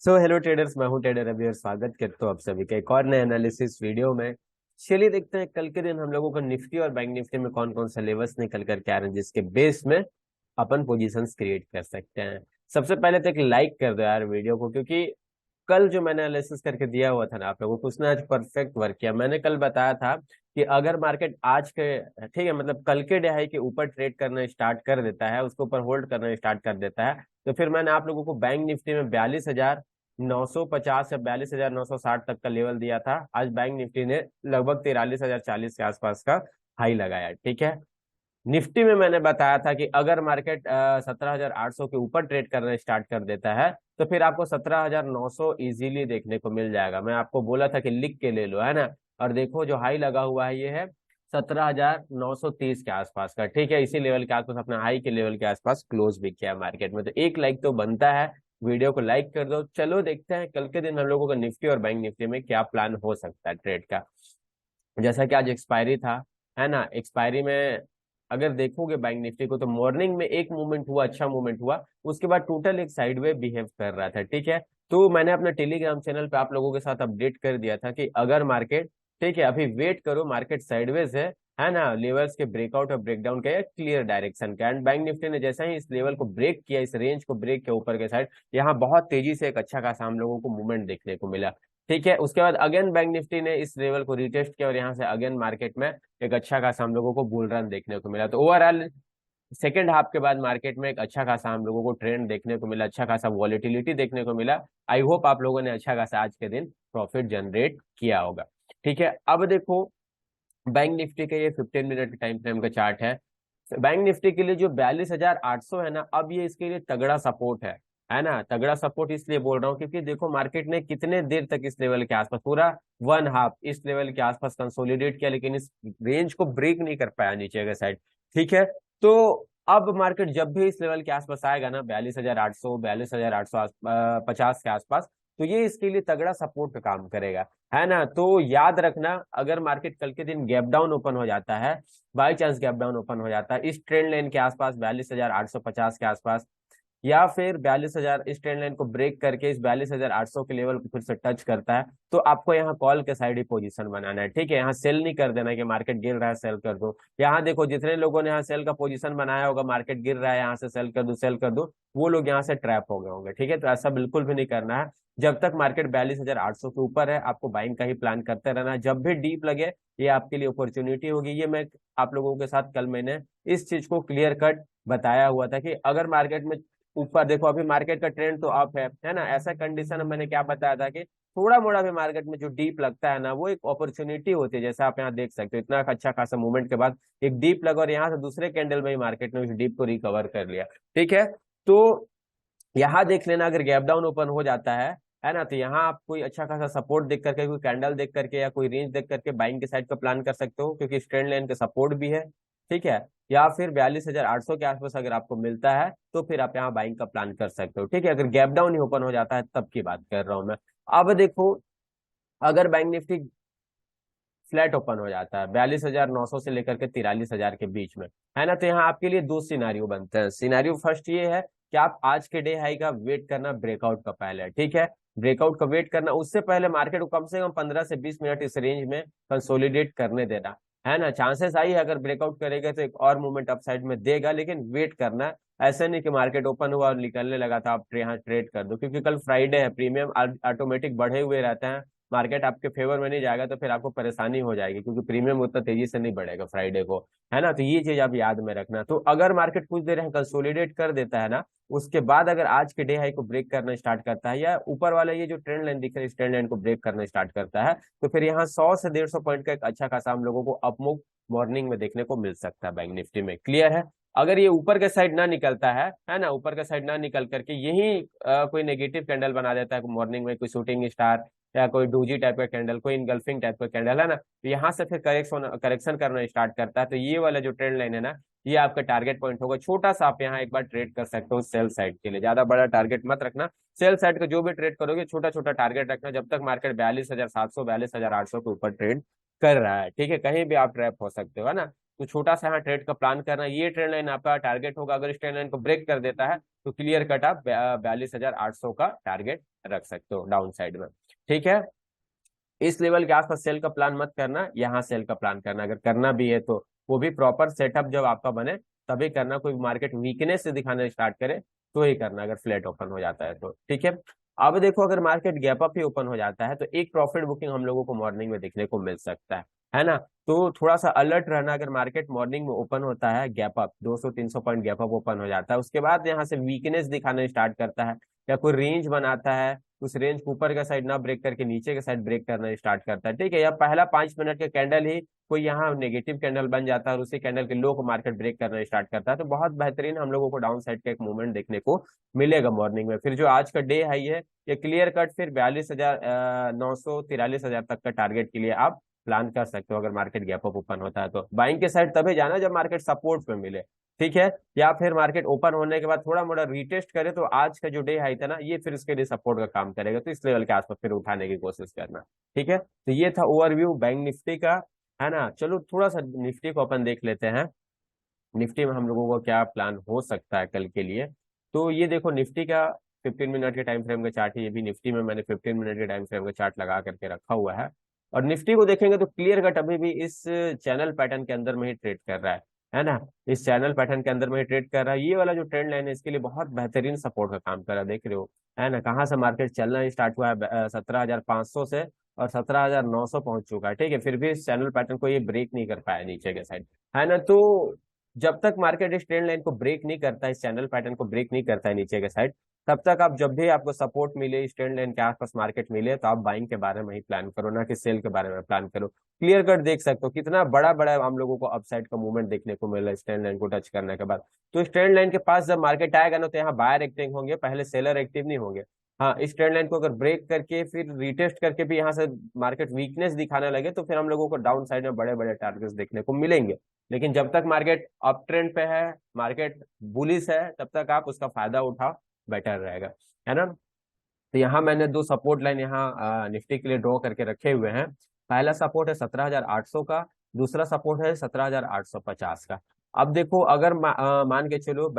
Hello traders, मैं हूं trader अभी और स्वागत करता हूं आप सभी का एक और नए एनालिसिस वीडियो में। चलिए देखते हैं कल के दिन हम लोगों को निफ्टी और बैंक निफ्टी में कौन कौन सा लेवल्स निकल कर के आ रहे हैं जिसके बेस में अपन पोजीशंस क्रिएट कर सकते हैं। सबसे पहले तो एक लाइक कर दो यार वीडियो को, क्योंकि कल जो मैंने एनालिसिस करके दिया हुआ था ना आप लोगों को, उसने आज परफेक्ट वर्क किया। मैंने कल बताया था कि अगर मार्केट आज के, ठीक है, मतलब कल के डे हाई के ऊपर ट्रेड करना स्टार्ट कर देता है, उसके ऊपर होल्ड करना स्टार्ट कर देता है, तो फिर मैंने आप लोगों को बैंक निफ्टी में 42,950 या 42,960 तक का लेवल दिया था। आज बैंक निफ्टी ने लगभग 43,040 के आसपास का हाई लगाया, ठीक है। निफ्टी में मैंने बताया था कि अगर मार्केट 17,800 के ऊपर ट्रेड करना स्टार्ट कर देता है तो फिर आपको 17,900 इजीली देखने को मिल जाएगा। मैं आपको बोला था कि लिख के ले लो, है ना। और देखो जो हाई लगा हुआ है ये है 17,930 के आसपास का, ठीक है। इसी लेवल के आसपास अपना हाई के लेवल के आसपास क्लोज भी किया मार्केट में, तो एक लाइक तो बनता है। वीडियो को लाइक कर दो। चलो देखते हैं कल के दिन हम लोगों का निफ्टी और बैंक निफ्टी में क्या प्लान हो सकता है ट्रेड का। जैसा कि आज एक्सपायरी था, है ना। एक्सपायरी में अगर देखोगे बैंक निफ्टी को तो मॉर्निंग में एक मूवमेंट हुआ, अच्छा मूवमेंट हुआ, उसके बाद टोटल एक साइडवे बिहेव कर रहा था, ठीक है। तो मैंने अपने टेलीग्राम चैनल पे आप लोगों के साथ अपडेट कर दिया था कि अगर मार्केट, ठीक है, अभी वेट करो, मार्केट साइडवेज है ना, लेवल्स के ब्रेकआउट और ब्रेकडाउन का क्लियर डायरेक्शन का। एंड बैंक निफ्टी ने जैसा ही इस लेवल को ब्रेक किया, इस रेंज को ब्रेक किया ऊपर के साइड, यहाँ बहुत तेजी से एक अच्छा खासा हम लोगों को मूवमेंट देखने को मिला, ठीक है। उसके बाद अगेन बैंक निफ्टी ने इस लेवल को रिटेस्ट किया और यहाँ से अगेन मार्केट में एक अच्छा खासा हम लोगों को बुल रन देखने को मिला। तो ओवरऑल सेकेंड हाफ के बाद मार्केट में एक अच्छा खासा हम लोगों को ट्रेंड देखने को मिला, अच्छा खासा वॉलेटिलिटी देखने को मिला। आई होप आप लोगों ने अच्छा खासा आज के दिन प्रॉफिट जनरेट किया होगा, ठीक है। अब देखो बैंक निफ्टी के ये 15 मिनट के टाइम फ्रेम का चार्ट है। बैंक निफ्टी के लिए जो 42,800 है ना, अब ये इसके लिए तगड़ा सपोर्ट है ना। तगड़ा सपोर्ट इसलिए बोल रहा हूँ क्योंकि देखो मार्केट ने कितने देर तक इस लेवल के आसपास, पूरा वन हाफ इस लेवल के आसपास कंसोलिडेट किया, लेकिन इस रेंज को ब्रेक नहीं कर पाया नीचे के साइड, ठीक है। तो अब मार्केट जब भी इस लेवल के आसपास आएगा ना, 42,800 42,850 के आसपास, तो ये इसके लिए तगड़ा सपोर्ट का काम करेगा, है ना। तो याद रखना, अगर मार्केट कल के दिन गैप डाउन ओपन हो जाता है, by chance gap down open हो जाता है इस ट्रेंड लाइन के आसपास 42,850 के आसपास, या फिर 42,000 इस ट्रेंड लाइन को ब्रेक करके इस 42,800 के लेवल को फिर से टच करता है, तो आपको यहाँ कॉल के साइड ही पोजीशन बनाना है, ठीक है। यहाँ सेल नहीं कर देना कि मार्केट गिर रहा है सेल कर दो। यहाँ देखो जितने लोगों ने यहाँ सेल का पोजीशन बनाया होगा, मार्केट गिर रहा है यहाँ से सेल कर दो सेल कर दो, वो लोग यहाँ से ट्रैप हो गए होंगे, ठीक है। तो ऐसा बिल्कुल भी नहीं करना है। जब तक मार्केट 42,800 के ऊपर है, आपको बाइंग का ही प्लान करते रहना है। जब भी डीप लगे, ये आपके लिए अपॉर्चुनिटी होगी। ये मैं आप लोगों के साथ कल मैंने इस चीज को क्लियर कट बताया हुआ था कि अगर मार्केट में ऊपर, देखो अभी मार्केट का ट्रेंड तो अप है ना, ऐसा कंडीशन में मैंने क्या बताया था कि थोड़ा मोड़ा भी मार्केट में जो डीप लगता है ना, वो एक अपॉर्चुनिटी होती है। जैसा आप यहाँ देख सकते हो, इतना अच्छा खासा मूवमेंट के बाद एक डीप लगा और यहाँ से दूसरे कैंडल में ही मार्केट ने उस डीप को रिकवर कर लिया, ठीक है। तो यहाँ देख लेना, अगर गैप डाउन ओपन हो जाता है ना, तो यहाँ आप कोई अच्छा खासा सपोर्ट देख करके, कोई कैंडल देख करके या कोई रेंज देख करके बाइंग के साइड का प्लान कर सकते हो, क्योंकि स्ट्रेंड लाइन का सपोर्ट भी है, ठीक है। या फिर 42,800 के आसपास अगर आपको मिलता है तो फिर आप यहाँ बाइंग का प्लान कर सकते हो, ठीक है। अगर गैप डाउन ही ओपन हो जाता है तब की बात कर रहा हूं मैं। अब देखो, अगर बैंक निफ्टी फ्लैट ओपन हो जाता है 42,900 से लेकर के 43,000 के बीच में, है ना, तो यहाँ आपके लिए दो सिनारियो बनते हैं। सिनारियो फर्स्ट ये है कि आप आज के डे हाई का वेट करना ब्रेकआउट का पहले, ठीक है। ब्रेकआउट का वेट करना, उससे पहले मार्केट को कम से कम 15 से 20 मिनट इस रेंज में कंसोलिडेट करने देना, है ना। चांसेस आई है अगर ब्रेकआउट करेगा तो एक और मूवमेंट अपसाइड में देगा, लेकिन वेट करना। ऐसा नहीं कि मार्केट ओपन हुआ और निकलने लगा था आप यहाँ ट्रेड कर दो, क्योंकि कल फ्राइडे है, प्रीमियम ऑटोमेटिक बढ़े हुए रहते हैं। मार्केट आपके फेवर में नहीं जाएगा तो फिर आपको परेशानी हो जाएगी, क्योंकि प्रीमियम उतना तेजी से नहीं बढ़ेगा फ्राइडे को, है ना। तो ये चीज आप याद में रखना। तो अगर मार्केट कुछ देर कंसोलिडेट कर देता है ना, उसके बाद अगर आज के डे हाई को ब्रेक करना स्टार्ट करता है, या ऊपर वाला ये जो ट्रेंड लाइन दिख रहा है इस ट्रेंड लाइन को ब्रेक करना स्टार्ट करता है, तो फिर यहाँ 100 से 150 पॉइंट का एक अच्छा खासा हम लोगों को अपमूव मॉर्निंग में देखने को मिल सकता है बैंक निफ्टी में। क्लियर है। अगर ये ऊपर के साइड ना निकलता है ना, ऊपर के साइड ना निकल करके यही कोई नेगेटिव कैंडल बना देता है मॉर्निंग में, कोई शूटिंग स्टार या कोई डूजी टाइप का कैंडल, कोई इनगल्फिंग टाइप का कैंडल, है ना, तो यहाँ से फिर करेक्शन करना स्टार्ट करता है, तो ये वाला जो ट्रेंड लाइन है ना, ये आपका टारगेट पॉइंट होगा। छोटा सा आप यहाँ एक बार ट्रेड कर सकते हो सेल साइड के लिए, ज्यादा बड़ा टारगेट मत रखना। सेल साइड का जो भी ट्रेड करोगे छोटा छोटा टारगेट रखना, जब तक मार्केट 42,700 42,800 के ऊपर ट्रेड कर रहा है, ठीक है, कहीं भी आप ट्रैप हो सकते हो, है ना। तो छोटा सा यहाँ ट्रेड का प्लान करना, ये ट्रेंड लाइन आपका टारगेट होगा। अगर इस ट्रेंड लाइन को ब्रेक कर देता है तो क्लियर कट आप 42,800 का टारगेट रख सकते हो डाउन साइड में, ठीक है। इस लेवल के आसपास सेल का प्लान मत करना, यहाँ सेल का प्लान करना। अगर करना भी है तो वो भी प्रॉपर सेटअप जब आपका बने तभी करना। कोई मार्केट वीकनेस से दिखाना स्टार्ट करे तो ही करना, अगर फ्लैट ओपन हो जाता है तो, ठीक है। अब देखो, अगर मार्केट गैप अप ही ओपन हो जाता है तो एक प्रॉफिट बुकिंग हम लोगों को मॉर्निंग में देखने को मिल सकता है ना। तो थोड़ा सा अलर्ट रहना। अगर मार्केट मॉर्निंग में ओपन होता है gap up, 200-300 point gap up open हो जाता है, उसके बाद यहाँ से वीकनेस दिखाना स्टार्ट करता है या कोई रेंज बनाता है, उस रेंज को ऊपर का साइड ना ब्रेक करके नीचे का साइड ब्रेक करना स्टार्ट करता है, ठीक है। या पहला 5 मिनट का कैंडल ही कोई यहाँ नेगेटिव कैंडल बन जाता है और उसी कैंडल के लो को मार्केट ब्रेक करना स्टार्ट करता है, तो बहुत बेहतरीन हम लोगों को डाउन साइड का एक मूवमेंट देखने को मिलेगा मॉर्निंग में। फिर जो आज का डे हाई है ये क्लियर कट फिर 42,900 43,000 तक का टारगेट के लिए आप प्लान कर सकते हो। अगर मार्केट गैप अप ओपन होता है तो बाइंग के साइड तभी जाना जब मार्केट सपोर्ट पे मिले, ठीक है। या फिर मार्केट ओपन होने के बाद थोड़ा मोड़ा रीटेस्ट करे तो आज का जो डे हाई था ना ये फिर उसके लिए सपोर्ट का काम करेगा, तो इस लेवल के आसपास फिर उठाने की कोशिश करना, ठीक है। तो ये था ओवरव्यू बैंक निफ्टी का, है ना। चलो थोड़ा सा निफ्टी को अपन देख लेते हैं। निफ्टी में हम लोगों को क्या प्लान हो सकता है कल के लिए। तो ये देखो निफ्टी का 15 मिनट के टाइम फ्रेम का चार्ट है। ये भी निफ्टी में मैंने 15 मिनट के टाइम फ्रेम का चार्ट लगा करके रखा हुआ है। और निफ्टी को देखेंगे तो क्लियर कट अभी भी इस चैनल पैटर्न के अंदर में ही ट्रेड कर रहा है ना। इस चैनल पैटर्न के अंदर में ही ट्रेड कर रहा है। ये वाला जो ट्रेंड लाइन है इसके लिए बहुत बेहतरीन सपोर्ट का काम कर रहा है, देख रहे हो, है ना। कहाँ से मार्केट चलना स्टार्ट हुआ है 17,500 से, और 17,900 पहुंच चुका है, ठीक है। फिर भी इस चैनल पैटर्न को ये ब्रेक नहीं कर पाया नीचे के साइड, है ना। तो जब तक मार्केट इस ट्रेंड लाइन को ब्रेक नहीं करता, इस चैनल पैटर्न को ब्रेक नहीं करता है नीचे के साइड, तब तक आप जब भी आपको सपोर्ट मिले, इस ट्रेंड लाइन के आसपास मार्केट मिले, तो आप बाइंग के बारे में ही प्लान करो, ना कि सेल के बारे में प्लान करो। क्लियर कट देख सकते हो कितना बड़ा बड़ा हम लोगों को अपसाइड का मूवमेंट देखने को मिला इस ट्रेंड लाइन को टच करने के बाद। तो इस ट्रेंड लाइन के पास जब मार्केट आएगा ना तो यहाँ बायर एक्टिव होंगे, पहले सेलर एक्टिव नहीं होंगे। हाँ, इस ट्रेंड लाइन को अगर ब्रेक करके फिर रिटेस्ट करके भी यहाँ से मार्केट वीकनेस दिखाने लगे तो फिर हम लोगों को डाउन साइड में बड़े बड़े टारगेट्स देखने को मिलेंगे। लेकिन जब तक मार्केट अप ट्रेंड पे है, मार्केट बुलिश है, तब तक आप उसका फायदा उठाओ, बेटर रहेगा, है ना। तो यहाँ मैंने दो सपोर्ट लाइन यहाँ निफ्टी के लिए ड्रॉ करके रखे हुए हैं। पहला सपोर्ट है 17,800 का, दूसरा सपोर्ट है 17,850 का। अब देखो, अगर मान के चलो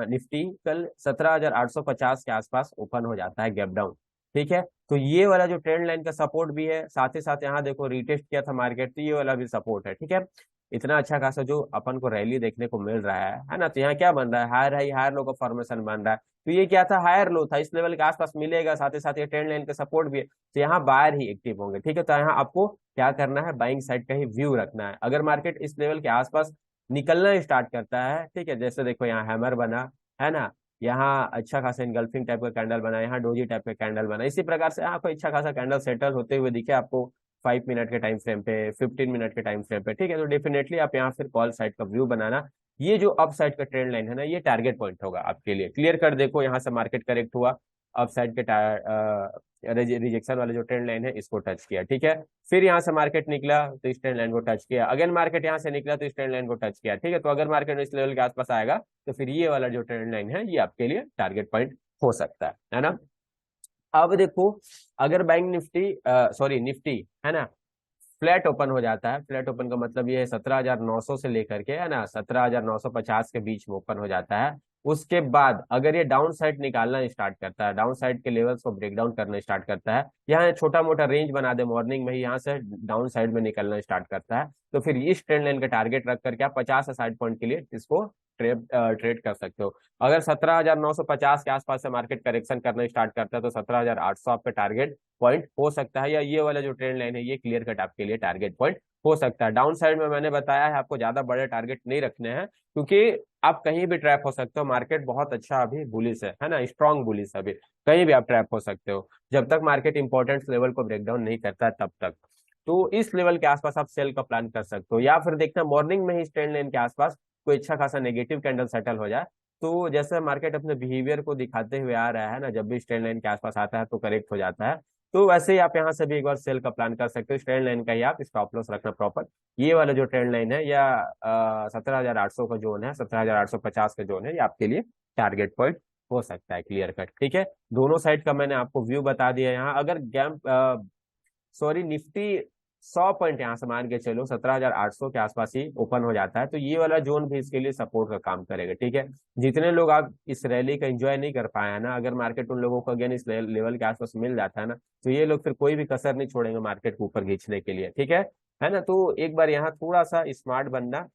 निफ्टी कल 17,850 के आसपास ओपन हो जाता है गैप डाउन, ठीक है, तो ये वाला जो ट्रेंड लाइन का सपोर्ट भी है, साथ ही साथ यहाँ देखो रीटेस्ट किया था मार्केट, तो ये वाला भी सपोर्ट है, ठीक है। इतना अच्छा खासा जो अपन को रैली देखने को मिल रहा है ना। तो यहाँ क्या बन रहा है, हायर हाई हायर लो का फॉर्मेशन बन रहा है। तो ये क्या था, हायर लो था, इस लेवल के आसपास मिलेगा, साथ ही साथ ये ट्रेंड लाइन का सपोर्ट भी है, तो यहाँ बायर ही एक्टिव होंगे, ठीक है। तो यहाँ आपको क्या करना है, बाइंग साइड का ही व्यू रखना है। अगर मार्केट इस लेवल के आसपास निकलना स्टार्ट करता है, ठीक है, जैसे देखो यहाँ हैमर बना, है ना, यहाँ अच्छा खासा इनगल्फिंग टाइप का कैंडल बना, यहाँ डोजी टाइप का कैंडल बना, इसी प्रकार से यहाँ कोई अच्छा खासा कैंडल सेटल होते हुए दिखे आपको 5 मिनट के टाइम फ्रेम पे, 15 मिनट के टाइम फ्रेम पे, ठीक है, तो डेफिनेटली आप यहाँ फिर कॉल साइड का व्यू बनाना। ये जो अप साइड का ट्रेंड लाइन है ना, ये टारगेट पॉइंट होगा आपके लिए। क्लियर कर देखो, यहाँ से मार्केट करेक्ट हुआ, अप साइड के रिजेक्शन वाले जो ट्रेंड लाइन है इसको टच किया, ठीक है। फिर यहाँ से मार्केट निकला तो इस ट्रेंड लाइन को टच किया, अगेन मार्केट यहाँ से निकला तो इस ट्रेंड लाइन को टच किया, ठीक है। तो अगर मार्केट इस लेवल के आसपास आएगा तो फिर ये वाला जो ट्रेंड लाइन है ये आपके लिए टारगेट पॉइंट हो सकता है ना। अब देखो, अगर बैंक निफ्टी सॉरी निफ्टी, है ना, फ्लैट ओपन हो जाता है, फ्लैट ओपन का मतलब ये है 17,900 से लेकर के, है ना, 17,950 के बीच में ओपन हो जाता है। उसके बाद अगर ये डाउन साइड निकालना स्टार्ट करता है, डाउन साइड के लेवल्स को ब्रेक डाउन करना स्टार्ट करता है, यहाँ छोटा मोटा रेंज बना दे मॉर्निंग में ही, यहाँ से डाउन साइड में निकलना स्टार्ट करता है, तो फिर इस ट्रेंड लाइन का टारगेट रख करके आप 50 से 60 पॉइंट के लिए इसको ट्रेड कर सकते हो। अगर 17,950 के आसपास से मार्केट करेक्शन करना स्टार्ट करता है तो 17,800 आपका टारगेट पॉइंट हो सकता है, या ये वाला जो ट्रेंड लाइन है ये क्लियर कट आपके लिए टारगेट पॉइंट हो सकता है। डाउन साइड में मैंने बताया है आपको ज्यादा बड़े टारगेट नहीं रखने हैं, क्योंकि आप कहीं भी ट्रैप हो सकते हो। मार्केट बहुत अच्छा अभी बुलिश है ना, स्ट्रॉन्ग बुलिश अभी, कहीं भी आप ट्रैप हो सकते हो जब तक मार्केट इंपॉर्टेंट लेवल को ब्रेक डाउन नहीं करता तब तक। तो इस लेवल के आसपास आप सेल का प्लान कर सकते हो, या फिर देखना मॉर्निंग में ही ट्रेंड लाइन के आसपास कोई अच्छा खासा नेगेटिव कैंडल सेटल हो जाए, तो जैसे मार्केट अपने बिहेवियर को दिखाते हुए आ रहा है ना, जब भी ट्रेंड लाइन के आसपास आता है तो करेक्ट हो जाता है, तो वैसे ही आप यहाँ से भी एक बार सेल का प्लान कर सकते हो। ट्रेंड लाइन का ही आप स्टॉप लॉस रखना प्रॉपर, ये वाला जो ट्रेंड लाइन है या 17,800 का जोन है, 17,850 का जोन है, ये आपके लिए टारगेट पॉइंट हो सकता है, क्लियर कट, ठीक है। दोनों साइड का मैंने आपको व्यू बता दिया। यहाँ अगर गैप सॉरी निफ्टी 100 पॉइंट यहाँ से मान के चलो 17,800 के आसपास ही ओपन हो जाता है, तो ये वाला जोन भी इसके लिए सपोर्ट का काम करेगा। ठीक है, जितने लोग आप इस रैली का एंजॉय नहीं कर पाए हैं ना, अगर मार्केट उन लोगों को अगेन इस लेवल के आसपास मिल जाता है ना, तो ये लोग फिर कोई भी कसर नहीं छोड़ेंगे मार्केट को ऊपर खींचने के लिए। ठीक है ना। तो एक बार यहाँ थोड़ा सा स्मार्ट बनना,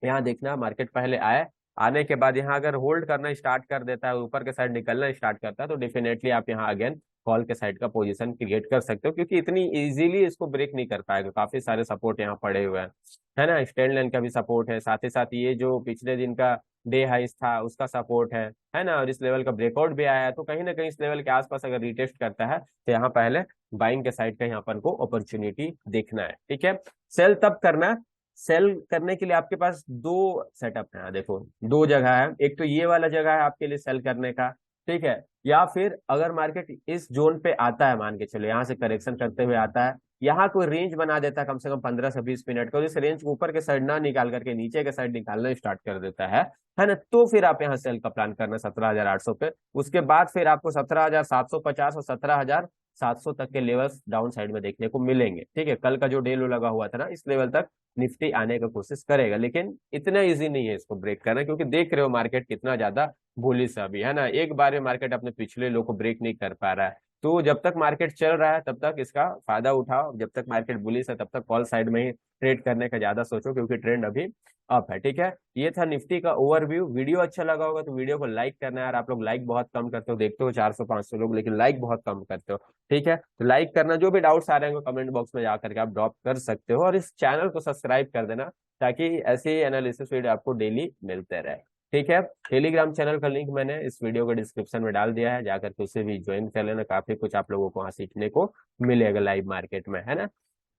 यहाँ देखना मार्केट पहले आए, आने के बाद यहाँ अगर होल्ड करना स्टार्ट कर देता है, ऊपर के साइड निकलना स्टार्ट करता है, तो डेफिनेटली आप यहाँ अगेन कॉल के साइड का पोजीशन क्रिएट कर सकते हो, क्योंकि इतनी इजीली इसको ब्रेक नहीं कर पाएगा, काफी सारे सपोर्ट यहाँ पड़े हुए हैं, है ना। स्टैंड लाइन का भी सपोर्ट है, साथ ही साथ ये जो पिछले दिन का डे हाइस था उसका सपोर्ट है ना, और इस लेवल का ब्रेकआउट भी आया है, तो कहीं ना कहीं इस लेवल के आसपास अगर रिटेस्ट करता है तो यहाँ पहले बाइंग के साइड का यहाँ पर को अपॉर्चुनिटी देखना है। ठीक है, सेल तब करना, सेल करने के लिए आपके पास दो सेटअप है, देखो दो जगह है, एक तो ये वाला जगह है आपके लिए सेल करने का, ठीक है, या फिर अगर मार्केट इस जोन पे आता है, मान के चलो यहाँ से करेक्शन करते हुए आता है, यहाँ कोई रेंज बना देता है कम से कम 15 से 20 मिनट का, इस रेंज को ऊपर के साइड ना निकाल करके नीचे के साइड निकालना स्टार्ट कर देता है ना, तो फिर आप यहाँ सेल का प्लान करना 17,800 पे। उसके बाद फिर आपको 17,750 और 17,700 तक के लेवल्स डाउन साइड में देखने को मिलेंगे। ठीक है, कल का जो डे लो लगा हुआ था ना, इस लेवल तक निफ्टी आने का कोशिश करेगा, लेकिन इतना इजी नहीं है इसको ब्रेक करना, क्योंकि देख रहे हो मार्केट कितना ज्यादा बुलिश अभी, है ना। एक बार में मार्केट अपने पिछले लो को ब्रेक नहीं कर पा रहा है, तो जब तक मार्केट चल रहा है तब तक इसका फायदा उठाओ, जब तक मार्केट बुलिश है तब तक कॉल साइड में ही ट्रेड करने का ज्यादा सोचो, क्योंकि ट्रेंड अभी अप है। ठीक है, ये था निफ्टी का ओवरव्यू। वीडियो अच्छा लगा होगा तो वीडियो को लाइक करना है यार, आप लोग लाइक बहुत कम करते हो, देखते हो 400-500 लोग, लेकिन लाइक बहुत कम करते हो। ठीक है, तो लाइक करना, जो भी डाउट्स आ रहे हैं कमेंट बॉक्स में जाकर के आप ड्रॉप कर सकते हो, और इस चैनल को सब्सक्राइब कर देना, ताकि ऐसे ही एनालिसिस वीडियो आपको डेली मिलते रहे। ठीक है, टेलीग्राम चैनल का लिंक मैंने इस वीडियो के डिस्क्रिप्शन में डाल दिया है, जाकर के उसे भी ज्वाइन कर लेना, काफी कुछ आप लोगों को वहां सीखने को मिलेगा लाइव मार्केट में, है ना।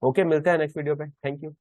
ओके, मिलते हैं नेक्स्ट वीडियो पे, थैंक यू।